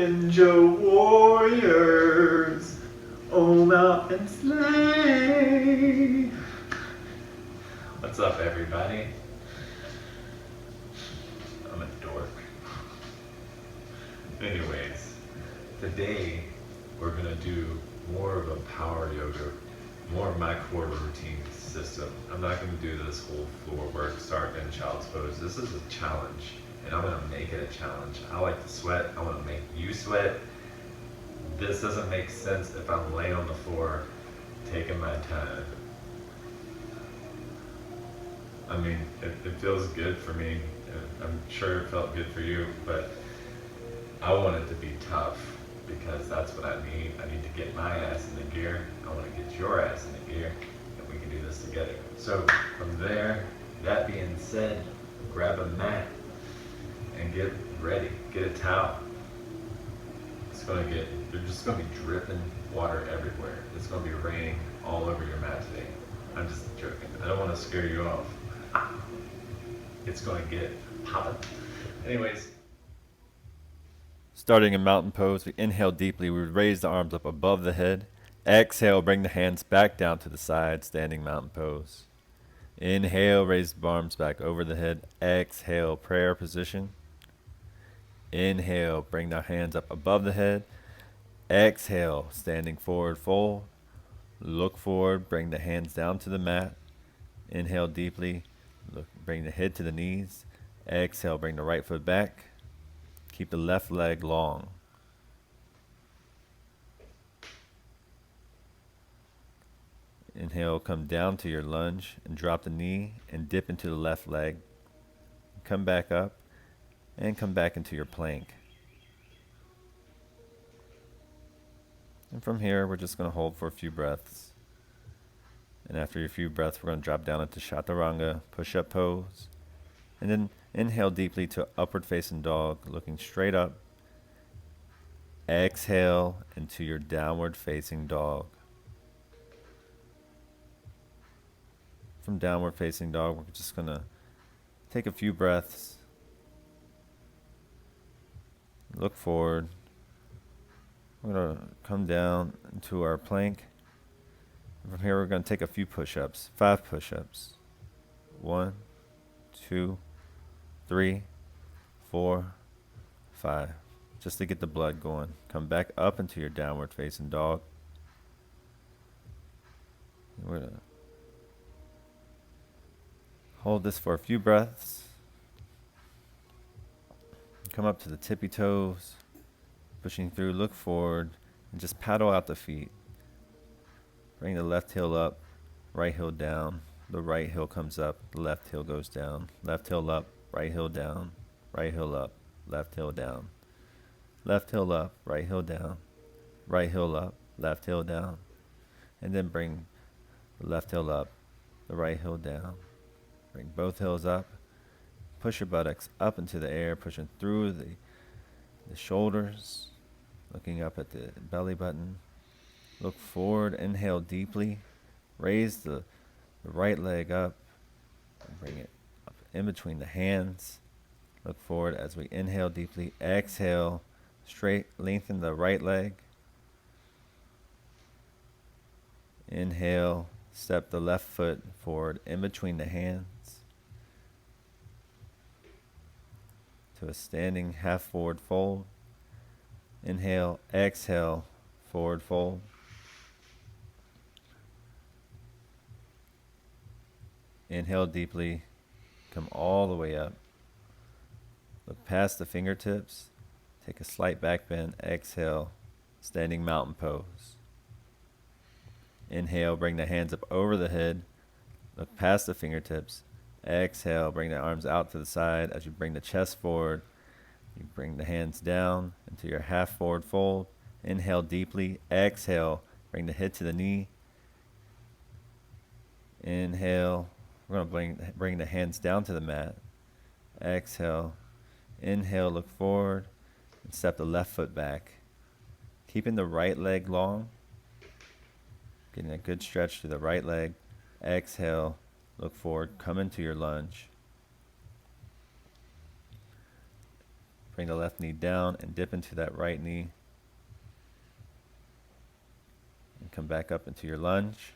Ninja warriors, oh out and slay. What's up, everybody? I'm a dork. Anyways, today we're gonna do more of a power yoga, more of my core routine system. I'm not gonna do this whole floor work, start in child's pose. This is a challenge, and I'm gonna make it a challenge. I like to sweat. I wanna make you sweat. This doesn't make sense if I'm laying on the floor, taking my time. I mean, it feels good for me. I'm sure it felt good for you, but I want it to be tough because that's what I need. I need to get my ass in the gear. I want to get your ass in the gear, and we can do this together. So from there, that being said, grab a mat and get ready. Get a towel. You're just gonna be dripping water everywhere. It's gonna be raining all over your mat today. I'm just joking. I don't want to scare you off. It's gonna get popping. Anyways. Starting in mountain pose, we inhale deeply. We raise the arms up above the head. Exhale, bring the hands back down to the side, standing mountain pose. Inhale, raise the arms back over the head. Exhale, prayer position. Inhale, bring the hands up above the head. Exhale, standing forward fold. Look forward, bring the hands down to the mat. Inhale deeply, bring the head to the knees. Exhale, bring the right foot back. Keep the left leg long. Inhale, come down to your lunge and drop the knee and dip into the left leg. Come back up and come back into your plank. And from here, we're just going to hold for a few breaths. And after a few breaths, we're going to drop down into Chaturanga, push-up pose. And then inhale deeply to upward facing dog, looking straight up. Exhale into your downward facing dog. From downward facing dog, we're just going to take a few breaths. Look forward. We're going to come down into our plank. From here, we're going to take a few push-ups, 5 push-ups. 1, 2, 3, 4, 5. Just to get the blood going. Come back up into your downward facing dog. We're going to hold this for a few breaths. Come up to the tippy toes. Pushing through, look forward, and just paddle out the feet. Bring the left heel up, right heel down. The right heel comes up, the left heel goes down. Left heel up, right heel down. Right heel up, left heel down. Left heel up, right heel down. Right heel up, left heel down. And then bring the left heel up, the right heel down. Bring both heels up. Push your buttocks up into the air, pushing through the shoulders, looking up at the belly button. Look forward, inhale deeply. Raise the right leg up and bring it up in between the hands. Look forward as we inhale deeply. Exhale, straight, lengthen the right leg. Inhale, step the left foot forward in between the hands to a standing half forward fold. Inhale, exhale, forward fold. Inhale deeply, come all the way up. Look past the fingertips, take a slight back bend, exhale, standing mountain pose. Inhale, bring the hands up over the head, look past the fingertips. Exhale, bring the arms out to the side as you bring the chest forward. You bring the hands down into your half forward fold. Inhale deeply. Exhale, bring the head to the knee. Inhale. We're going to bring the hands down to the mat. Exhale. Inhale, look forward. And step the left foot back. Keeping the right leg long. Getting a good stretch to the right leg. Exhale, look forward. Come into your lunge. Bring the left knee down and dip into that right knee. And come back up into your lunge.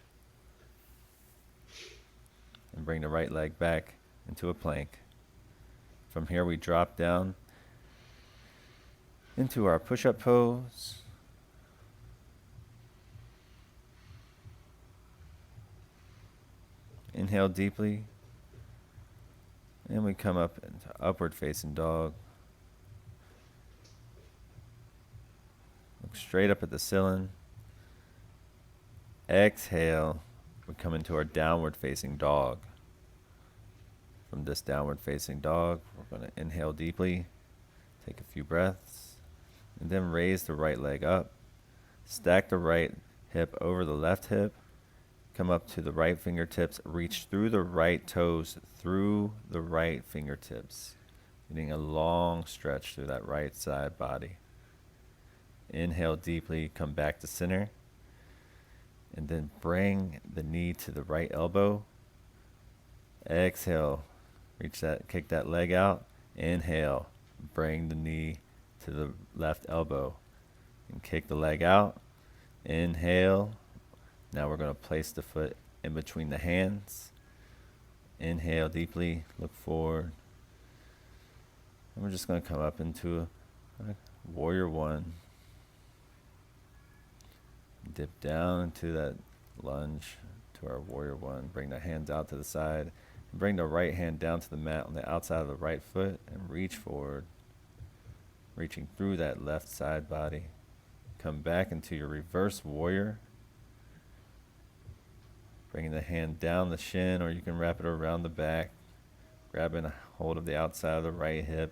And bring the right leg back into a plank. From here we drop down into our push-up pose. Inhale deeply. And we come up into upward facing dog. Look straight up at the ceiling. Exhale. We come into our downward facing dog. From this downward facing dog, we're going to inhale deeply. Take a few breaths. And then raise the right leg up. Stack the right hip over the left hip. Come up to the right fingertips. Reach through the right toes, through the right fingertips. Getting a long stretch through that right side body. Inhale deeply, come back to center. And then bring the knee to the right elbow. Exhale, reach that, kick that leg out. Inhale, bring the knee to the left elbow. And kick the leg out. Inhale. Now we're going to place the foot in between the hands. Inhale deeply, look forward. And we're just going to come up into a warrior one. Dip down into that lunge to our warrior one. Bring the hands out to the side. And bring the right hand down to the mat on the outside of the right foot and reach forward. Reaching through that left side body. Come back into your reverse warrior. Bringing the hand down the shin, or you can wrap it around the back. Grabbing a hold of the outside of the right hip.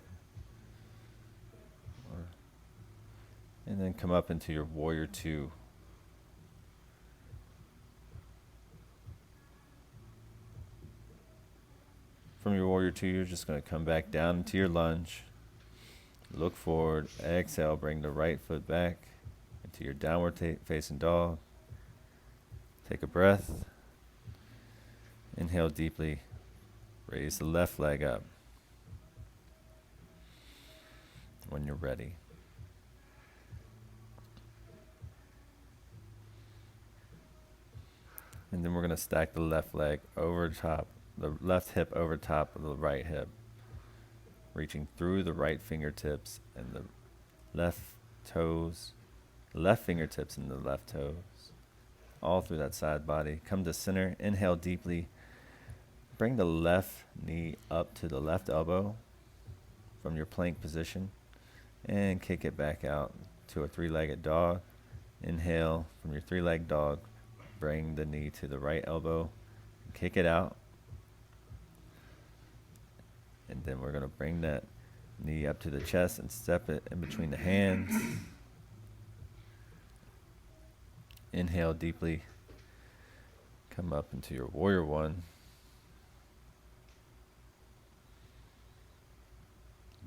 And then come up into your warrior two. From your warrior two, you're just going to come back down into your lunge. Look forward. Exhale, bring the right foot back into your downward facing dog. Take a breath. Inhale deeply. Raise the left leg up. When you're ready. And then we're going to stack the left leg over top, the left hip over top of the right hip. Reaching through the right fingertips and the left toes, left fingertips and the left toes. All through that side body. Come to center. Inhale deeply. Bring the left knee up to the left elbow from your plank position. And kick it back out to a three-legged dog. Inhale from your three-legged dog. Bring the knee to the right elbow. Kick it out. And then we're going to bring that knee up to the chest and step it in between the hands. Inhale deeply. Come up into your warrior one.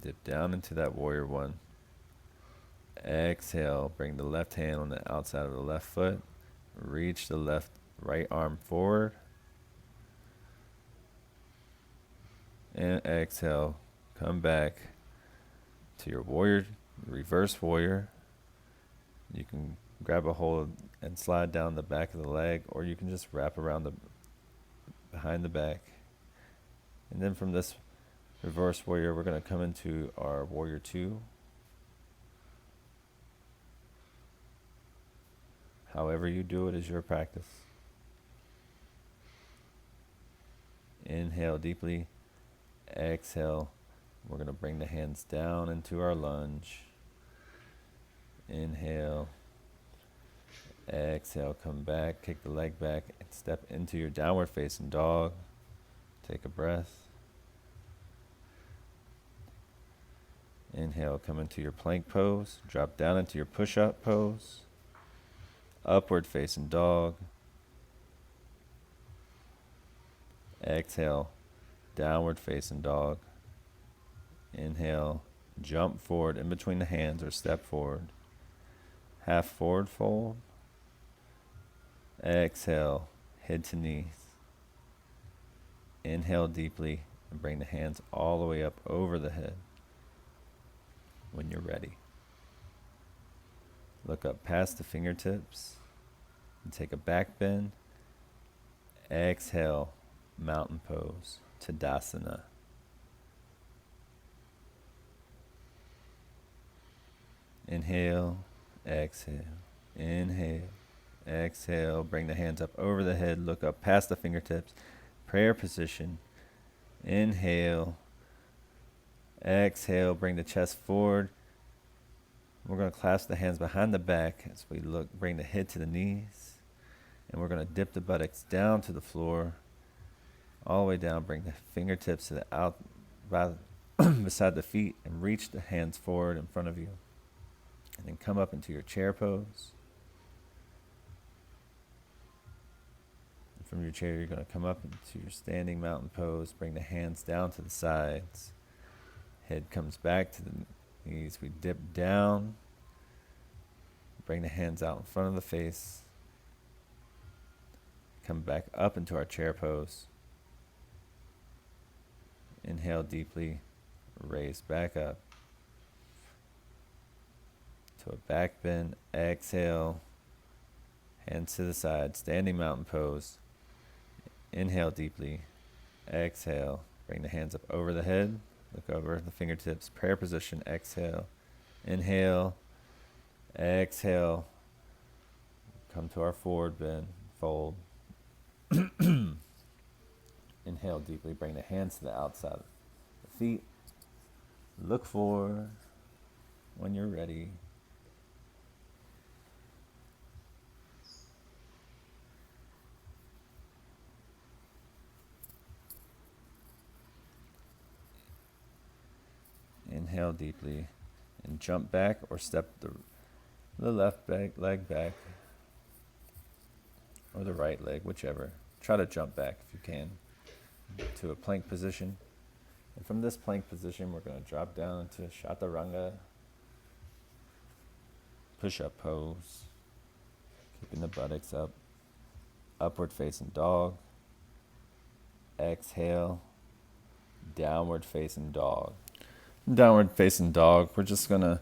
Dip down into that warrior one. Exhale. Bring the left hand on the outside of the left foot. Reach the right arm forward. And exhale. Come back to your warrior, reverse warrior. You can grab a hold and slide down the back of the leg, or you can just wrap around behind the back. And then from this reverse warrior, we're going to come into our warrior two. However you do it is your practice. Inhale deeply. Exhale. We're going to bring the hands down into our lunge. Inhale. Exhale, come back, kick the leg back, and step into your downward facing dog. Take a breath. Inhale, come into your plank pose. Drop down into your push-up pose. Upward facing dog. Exhale, downward facing dog. Inhale, jump forward in between the hands or step forward. Half forward fold. Exhale, head to knees. Inhale deeply and bring the hands all the way up over the head. when you're ready. Look up past the fingertips and take a back bend. Exhale, mountain pose, Tadasana. Inhale, exhale, inhale, exhale. Bring the hands up over the head, look up past the fingertips. Prayer position. Inhale, exhale, bring the chest forward. We're going to clasp the hands behind the back as we look, bring the head to the knees. And we're going to dip the buttocks down to the floor, all the way down. Bring the fingertips to the out beside the feet and reach the hands forward in front of you. And then come up into your chair pose. And from your chair, you're going to come up into your standing mountain pose. Bring the hands down to the sides. Head comes back to the knees. We dip down. Bring the hands out in front of the face. Come back up into our chair pose. Inhale deeply. Raise back up to a back bend. Exhale. Hands to the side. Standing mountain pose. Inhale deeply. Exhale. Bring the hands up over the head. Look over the fingertips. Prayer position. Exhale. Inhale. Exhale. Come to our forward bend. Fold. Inhale deeply. Bring the hands to the outside of the feet. Look forward when you're ready. Inhale deeply and jump back or step the left leg back or the right leg, whichever. Try to jump back if you can to a plank position. And from this plank position, we're going to drop down into Chaturanga, push-up pose, keeping the buttocks up, upward facing dog. Exhale, downward facing dog. Downward facing dog, we're just going to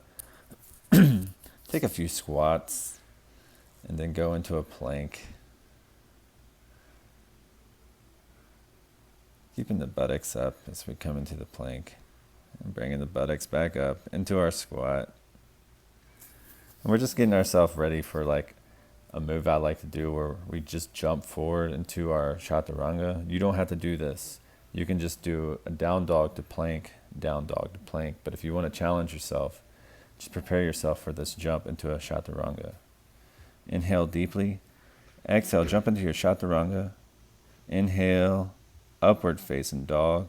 take a few squats and then go into a plank. Keeping the buttocks up as we come into the plank and bringing the buttocks back up into our squat. And we're just getting ourselves ready for like a move I like to do where we just jump forward into our Chaturanga. You don't have to do this. You can just do a down dog to plank, down dog to plank. But if you want to challenge yourself, just prepare yourself for this jump into a Chaturanga. Inhale deeply. Exhale, jump into your Chaturanga. Inhale, upward facing dog.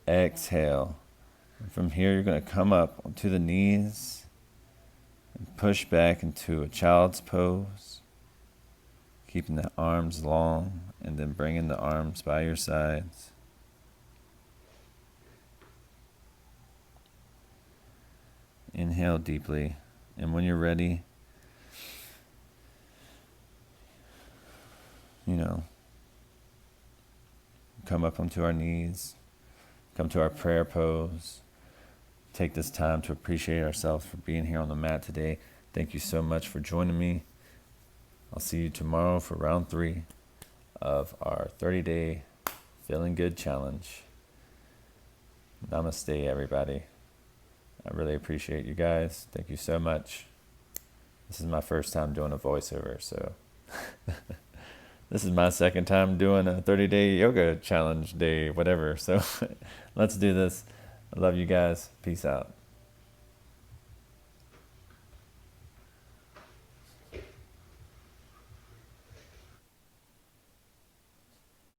Exhale. And from here, you're going to come up onto the knees and push back into a child's pose. Keeping the arms long and then bringing the arms by your sides. Inhale deeply. And when you're ready, come up onto our knees, come to our prayer pose. Take this time to appreciate ourselves for being here on the mat today. Thank you so much for joining me. I'll see you tomorrow for round 3 of our 30-day Feeling Good Challenge. Namaste, everybody. I really appreciate you guys. Thank you so much. This is my first time doing a voiceover, so this is my second time doing a 30-day yoga challenge day, whatever. So let's do this. I love you guys. Peace out.